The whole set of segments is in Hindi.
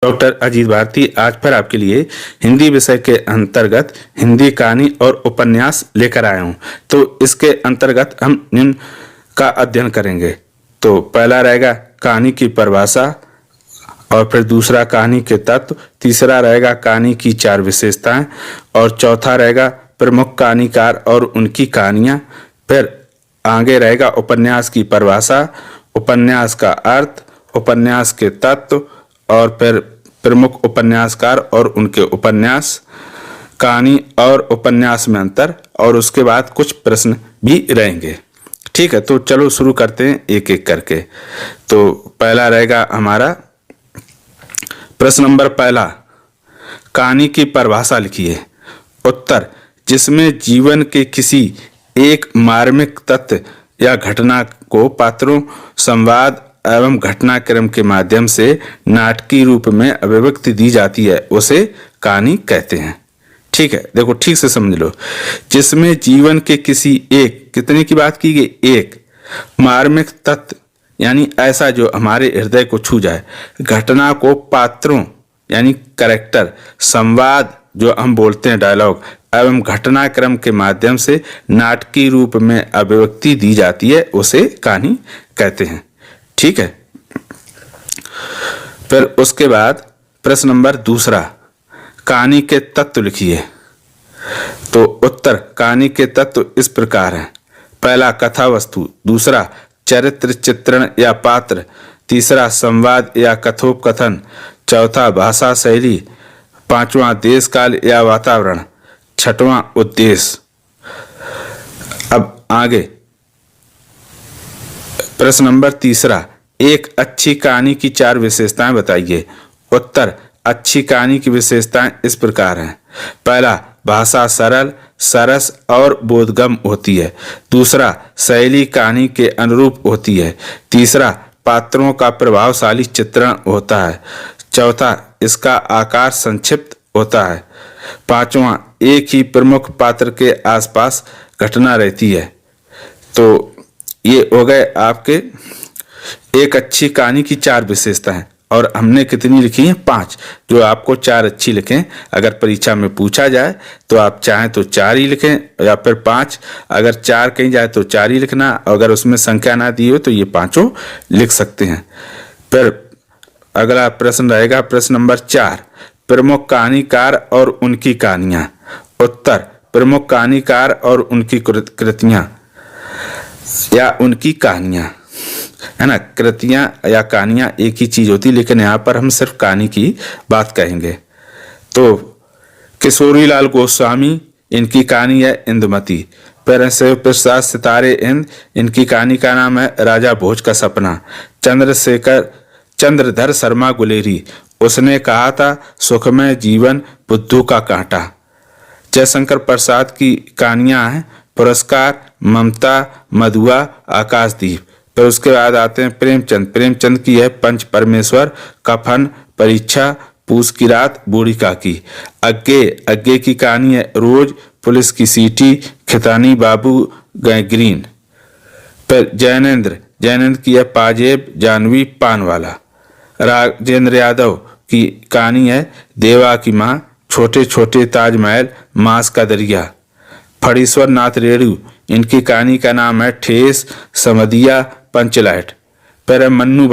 डॉक्टर अजीत भारती आज फिर आपके लिए हिंदी विषय के अंतर्गत हिंदी कहानी और उपन्यास लेकर आया हूँ। तो इसके अंतर्गत हम इन का अध्ययन करेंगे। तो पहला रहेगा कहानी की परिभाषा, और फिर दूसरा कहानी के तत्व, तीसरा रहेगा कहानी की 4 विशेषताएं, और चौथा रहेगा प्रमुख कहानीकार और उनकी कहानियाँ। फिर आगे रहेगा उपन्यास की परिभाषा, उपन्यास का अर्थ, उपन्यास के तत्व, और फिर प्रमुख उपन्यासकार और उनके उपन्यास, कहानी और उपन्यास में अंतर, और उसके बाद कुछ प्रश्न भी रहेंगे। ठीक है, तो चलो शुरू करते हैं एक एक करके। तो पहला रहेगा हमारा प्रश्न नंबर पहला, कहानी की परिभाषा लिखिए। उत्तर, जिसमें जीवन के किसी एक मार्मिक तथ्य या घटना को पात्रों, संवाद एवं घटनाक्रम के माध्यम से नाटकीय रूप में अभिव्यक्ति दी जाती है, उसे कहानी कहते हैं। ठीक है, देखो ठीक से समझ लो। जिसमें जीवन के किसी एक, कितने की बात की गई, एक मार्मिक तथ्य यानी ऐसा जो हमारे हृदय को छू जाए, घटना को पात्रों यानी कैरेक्टर, संवाद जो हम बोलते हैं डायलॉग, एवं घटनाक्रम के माध्यम से नाटकीय रूप में अभिव्यक्ति दी जाती है, उसे कहानी कहते हैं। ठीक है, फिर उसके बाद प्रश्न नंबर दूसरा, कहानी के तत्व लिखिए। तो उत्तर, कहानी के तत्व इस प्रकार हैं। पहला कथा वस्तु, दूसरा चरित्र चित्रण या पात्र, तीसरा संवाद या कथोपकथन, चौथा भाषा शैली, पांचवा देश काल या वातावरण, छठवां उद्देश्य। अब आगे प्रश्न नंबर तीसरा, एक अच्छी कहानी की 4 विशेषताएं बताइए। उत्तर, अच्छी कहानी की विशेषताएं इस प्रकार हैं। पहला, भाषा सरल, सरस और बोधगम्य होती है। दूसरा, शैली कहानी के अनुरूप होती है। तीसरा, पात्रों का प्रभावशाली चित्रण होता है। चौथा, इसका आकार संक्षिप्त होता है। पांचवा, एक ही प्रमुख पात्र के आसपास घटना रहती है। तो ये हो गए आपके एक अच्छी कहानी की 4 विशेषताएं, और हमने कितनी लिखी हैं, 5, जो आपको 4 अच्छी लिखें। अगर परीक्षा में पूछा जाए तो आप चाहें तो 4 ही लिखें, या फिर 5, अगर 4 कहीं जाए तो 4 ही लिखना, अगर उसमें संख्या ना दी हो तो ये 5 लिख सकते हैं। फिर अगला प्रश्न रहेगा प्रश्न नंबर 4, प्रमुख कहानीकार और उनकी कहानियां। उत्तर, प्रमुख कहानीकार और उनकी कृतियां या उनकी कहानियां, है ना। कृतियां या कहानियां एक ही चीज होती, लेकिन यहाँ पर हम सिर्फ कहानी की बात कहेंगे। तो किशोरी लाल गोस्वामी, इनकी कहानी है इंदुमती। फिर शिव प्रसाद सितारे इंद, इनकी कहानी का नाम है राजा भोज का सपना। चंद्रधर शर्मा गुलेरी, उसने कहा था सुखमय जीवन बुद्धू का कांटा। जयशंकर प्रसाद की कहानियां हैं पुरस्कार, ममता, मधुआ, आकाशदीप। फिर उसके बाद आते हैं प्रेमचंद की है पंच परमेश्वर, कफन, परीक्षा, पूस की रात, बूढ़ी काकी। अग्गे की कहानी है रोज, पुलिस की सीटी, खितानी बाबू गए ग्रीन। फिर जैनेन्द्र की है पाजेब, जानवी, पानवाला। राजेंद्र यादव की कहानी है देवा की माँ, छोटे छोटे ताजमहल, मांस का दरिया। फणीश्वर नाथ रेणु, इनकी कहानी का नाम है ठेस, समदिया, पंचलाइट। फिर मन्नू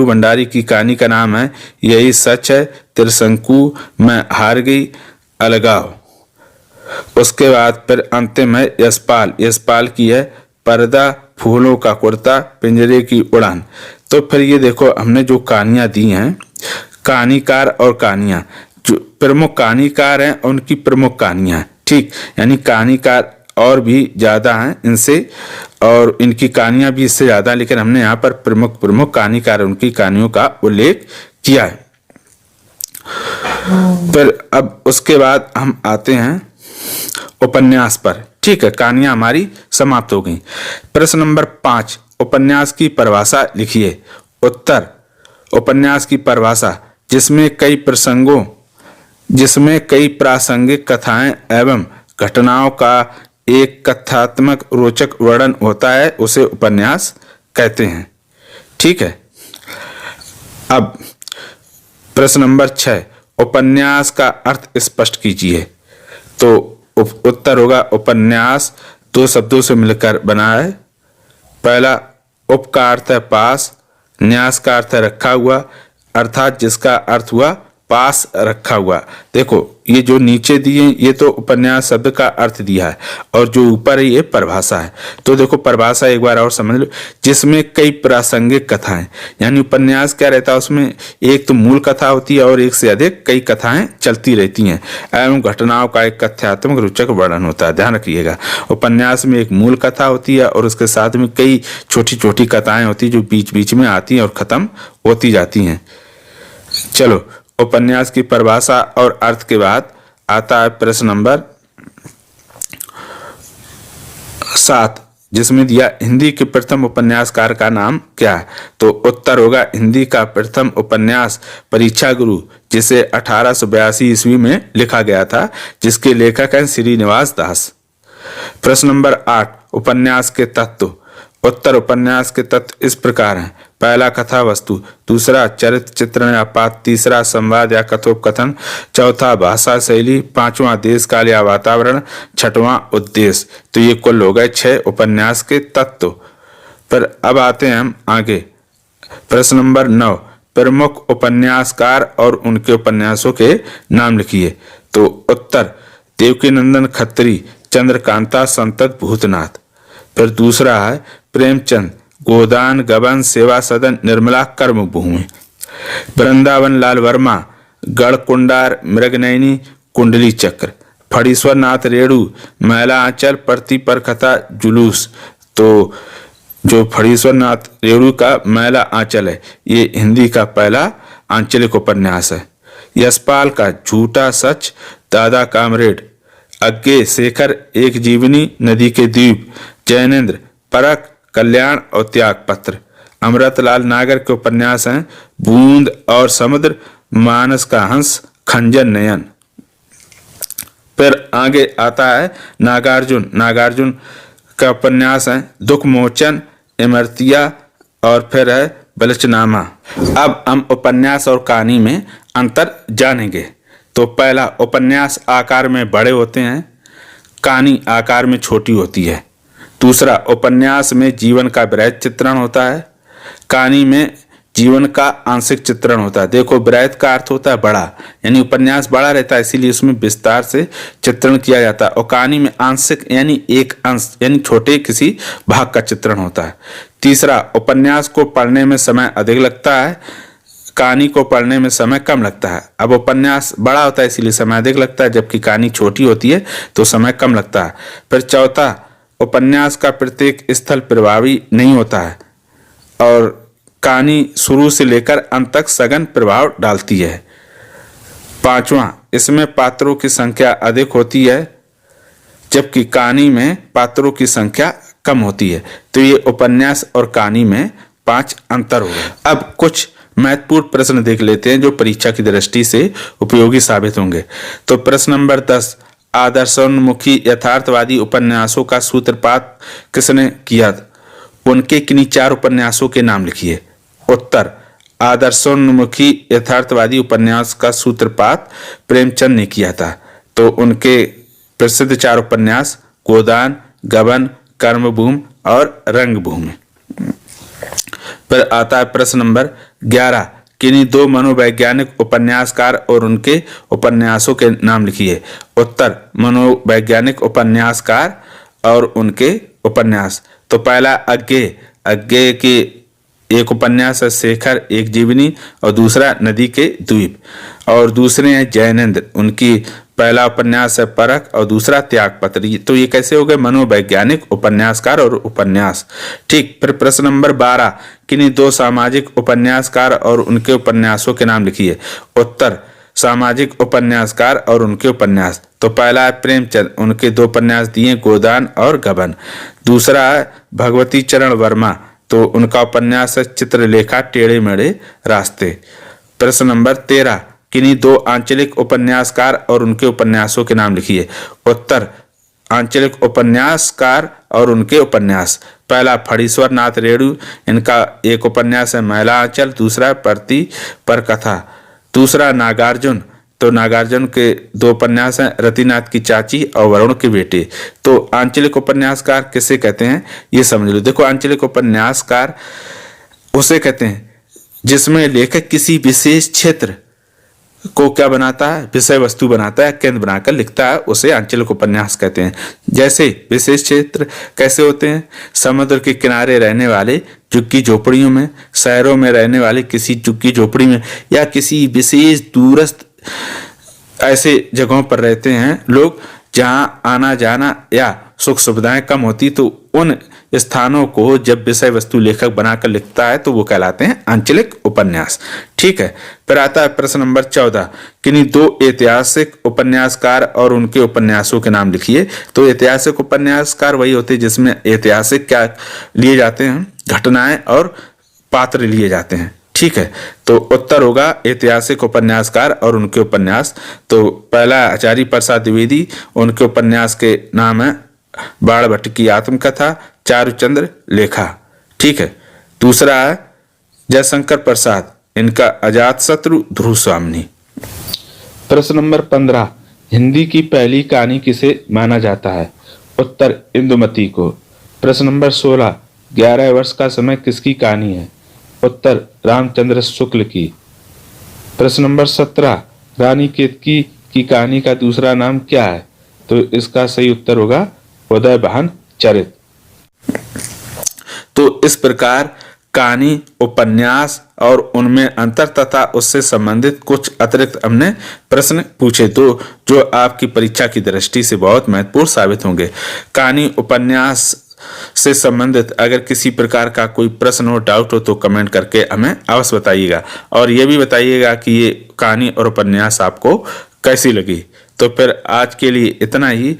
भंडारी की कहानी का नाम है यही सच है, त्रिशंकु, मैं हार गई, अलगाव। उसके बाद फिर अंतिम है यशपाल की है पर्दा, फूलों का कुर्ता, पिंजरे की उड़ान। तो फिर ये देखो हमने जो कहानियां दी हैं, कहानीकार और कहानियां, जो प्रमुख कहानीकार हैं उनकी प्रमुख कहानियां, ठीक, यानी कहानीकार और भी ज्यादा हैं इनसे, और इनकी कहानियां भी इससे ज्यादा, लेकिन हमने यहाँ पर प्रमुख कहानीकार उनकी कहानियों का उल्लेख किया है। फिर अब उसके बाद हम आते हैं उपन्यास पर। ठीक है, कहानियां हमारी समाप्त हो गई। प्रश्न नंबर 5, उपन्यास की परिभाषा लिखिए। उत्तर, उपन्यास की परिभाषा, जिसमें कई प्रासंगिक कथाएं एवं घटनाओं का एक कथात्मक रोचक वर्णन होता है, उसे उपन्यास कहते हैं। ठीक है, अब प्रश्न नंबर 6, उपन्यास का अर्थ स्पष्ट कीजिए। तो उत्तर होगा उपन्यास दो शब्दों से मिलकर बना है। पहला, उप का अर्थ है पास, न्यास का अर्थ है रखा हुआ, अर्थात जिसका अर्थ हुआ पास रखा हुआ। देखो ये जो नीचे दिए ये तो उपन्यास शब्द का अर्थ दिया है, और जो ऊपर है ये परिभाषा है। तो देखो परिभाषा एक बार और समझ लो, जिसमें कई प्रासंगिक कथाएं, यानी उपन्यास क्या रहता है, उसमें एक तो मूल कथा होती है और एक से अधिक कई कथाएं चलती रहती हैं एवं घटनाओं का एक कथ्यात्मक रोचक वर्णन होता है। ध्यान रखिएगा, उपन्यास में एक मूल कथा होती है और उसके साथ में कई छोटी छोटी कथाएं होती है जो बीच बीच में आती हैं और खत्म होती जाती हैं। चलो, उपन्यास की परिभाषा और अर्थ के बाद आता है प्रश्न नंबर 7, जिसमें दिया हिंदी के प्रथम उपन्यासकार का नाम क्या है। तो उत्तर होगा हिंदी का प्रथम उपन्यास परीक्षा गुरु, जिसे 1882 ईस्वी में लिखा गया था, जिसके लेखक हैं श्रीनिवास दास। प्रश्न नंबर 8, उपन्यास के तत्व। उत्तर, उपन्यास के तत्व इस प्रकार हैं। पहला, कथा वस्तु, दूसरा चरित्र चित्रण या पात्र, तीसरा संवाद या कथोपकथन, चौथा भाषा शैली, पांचवा देश काल या वातावरण, छठवां उद्देश्य। तो ये कुल हो गए 6 उपन्यास के तत्व। पर अब आते हैं हम आगे। प्रश्न नंबर 9, प्रमुख उपन्यासकार और उनके उपन्यासों के नाम लिखिए। तो उत्तर, देवकीनंदन खत्री, चंद्रकांता, संतत, भूतनाथ। फिर दूसरा है प्रेमचंद, गोदान, गबन, सेवा सदन, निर्मला, कर्मभूमि। वृंदावन लाल वर्मा, गढ़कुंडार, मृगनयनी, कुंडली चक्र। फणीश्वर नाथ रेणु, मैला आंचल, प्रति पर कथा, जुलूस। तो जो फणीश्वर नाथ रेणु का मैला आंचल है ये हिंदी का पहला आंचलिक उपन्यास है। यशपाल का झूठा सच, दादा कामरेड। अज्ञे शेखर, एक जीवनी, नदी के द्वीप। जैनेन्द्र, परख, कल्याण और त्याग पत्र। अमृतलाल नागर के उपन्यास हैं बूंद और समुद्र, मानस का हंस, खंजन नयन। फिर आगे आता है नागार्जुन। नागार्जुन का उपन्यास है दुख मोचन, इमरतिया और फिर है बलचनामा। अब हम उपन्यास और कहानी में अंतर जानेंगे। तो पहला, उपन्यास आकार में बड़े होते हैं, कहानी आकार में छोटी होती है। दूसरा, उपन्यास में जीवन का बृहद चित्रण होता है, कहानी में जीवन का आंशिक चित्रण होता है। देखो बृहद का अर्थ होता है बड़ा, यानी उपन्यास बड़ा रहता है इसीलिए उसमें विस्तार से चित्रण किया जाता है, और कहानी में आंशिक यानी एक अंश यानी छोटे किसी भाग का चित्रण होता है। तीसरा, उपन्यास को पढ़ने में समय अधिक लगता है, कहानी को पढ़ने में समय कम लगता है। अब उपन्यास बड़ा होता है इसीलिए समय अधिक लगता है, जबकि कहानी छोटी होती है तो समय कम लगता है। फिर चौथा, उपन्यास का प्रत्येक स्थल प्रभावी नहीं होता है और कहानी शुरू से लेकर अंत तक सघन प्रभाव डालती है। पांचवा, इसमें पात्रों की संख्या अधिक होती है जबकि कहानी में पात्रों की संख्या कम होती है। तो ये उपन्यास और कहानी में 5 अंतर हो गए। अब कुछ महत्वपूर्ण प्रश्न देख लेते हैं जो परीक्षा की दृष्टि से उपयोगी साबित होंगे। तो प्रश्न नंबर 10, आदर्शोन्मुखी यथार्थवादी उपन्यासों का सूत्रपात किसने किया? उनके किन्हीं 4 उपन्यासों के नाम लिखिए। उत्तर, आदर्शोन्मुखी यथार्थवादी उपन्यास का सूत्रपात प्रेमचंद ने किया था। तो उनके प्रसिद्ध 4 उपन्यास गोदान, गबन, कर्मभूमि और रंगभूमि। फिर आता है प्रश्न नंबर 11, किन्हीं 2 मनोवैज्ञानिक उपन्यासकार और उनके उपन्यासों के नाम लिखिए। उत्तर, मनोवैज्ञानिक उपन्यासकार और उनके उपन्यास। तो पहला अज्ञे के एक उपन्यास है शेखर, एक जीवनी और दूसरा नदी के द्वीप। और दूसरे हैं जैनेन्द्र, उनकी पहला उपन्यास है परख और दूसरा त्यागपत्र। तो ये कैसे हो गए? मनोवैज्ञानिक उपन्यासकार और उपन्यास। ठीक। फिर प्रश्न नंबर 12, किन्हीं 2 सामाजिक उपन्यासकार और उनके उपन्यासों के नाम लिखिए। उत्तर, सामाजिक उपन्यासकार और उनके उपन्यास। तो पहला है प्रेमचंद, उनके 2 उपन्यास दिए गोदान और गबन। दूसरा है भगवती चरण वर्मा, तो उनका उपन्यास है चित्रलेखा टेढ़े मेढ़े रास्ते। प्रश्न नंबर 13, किन्हीं 2 आंचलिक उपन्यासकार और उनके उपन्यासों के नाम लिखिए। उत्तर, आंचलिक उपन्यासकार और उनके उपन्यास। पहला फणीश्वर नाथ रेणु, इनका एक उपन्यास है मैला आंचल, दूसरा प्रति पर कथा। दूसरा नागार्जुन, तो नागार्जुन के 2 उपन्यास हैं, रतिनाथ की चाची और वरुण के बेटे। तो आंचलिक उपन्यासकार किसे कहते हैं ये समझ लो। देखो, आंचलिक उपन्यासकार उसे कहते हैं जिसमें लेखक किसी विशेष क्षेत्र को क्या बनाता है, विषय वस्तु बनाता है, केंद्र बनाकर लिखता है, उसे आंचलिक उपन्यास कहते हैं। जैसे विशेष क्षेत्र कैसे होते हैं, समुद्र के किनारे रहने वाले झुग्गी झोपड़ियों में, शहरों में रहने वाले किसी झुग्गी झोपड़ी में, या किसी विशेष दूरस्थ ऐसे जगहों पर रहते हैं लोग जहां आना जाना या सुख सुविधाएं कम होती, तो उन स्थानों को जब विषय वस्तु लेखक बनाकर लिखता है तो वो कहलाते हैं आंचलिक उपन्यास। ठीक है। फिर आता है प्रश्न नंबर 14, किन्हीं 2 ऐतिहासिक उपन्यासकार और उनके उपन्यासों के नाम लिखिए। तो ऐतिहासिक उपन्यासकार वही होते हैं जिसमें ऐतिहासिक क्या लिए जाते हैं, घटनाएं और पात्र लिए जाते हैं। ठीक है। तो उत्तर होगा ऐतिहासिक उपन्यासकार और उनके उपन्यास। तो पहला आचार्य प्रसाद द्विवेदी, उनके उपन्यास के नाम है बाणभट्ट की आत्मकथा, चारुचंद्र लेखा। ठीक है। दूसरा है जयशंकर प्रसाद, इनका अजातशत्रु ध्रुव स्वामिनी। प्रश्न नंबर 15, हिंदी की पहली कहानी किसे माना जाता है? उत्तर इंदुमती को। प्रश्न नंबर 16, 11 वर्ष का समय किसकी कहानी है? उत्तर रामचंद्र शुक्ल की। प्रश्न नंबर 17, रानी केतकी की कहानी का दूसरा नाम क्या है? तो इसका सही उत्तर होगा उदयभान चरित। तो इस प्रकार कहानी, उपन्यास और उनमें अंतर तथा उससे संबंधित कुछ अतिरिक्त हमने प्रश्न पूछे, तो जो आपकी परीक्षा की दृष्टि से बहुत महत्वपूर्ण साबित होंगे। कहानी, उपन्यास से संबंधित अगर किसी प्रकार का कोई प्रश्न हो, डाउट हो, तो कमेंट करके हमें अवश्य बताइएगा, और ये भी बताइएगा कि ये कहानी और उपन्यास आपको कैसी लगी। तो फिर आज के लिए इतना ही।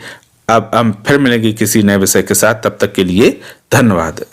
अब हम फिर मिलेंगे किसी नए विषय के साथ, तब तक के लिए धन्यवाद।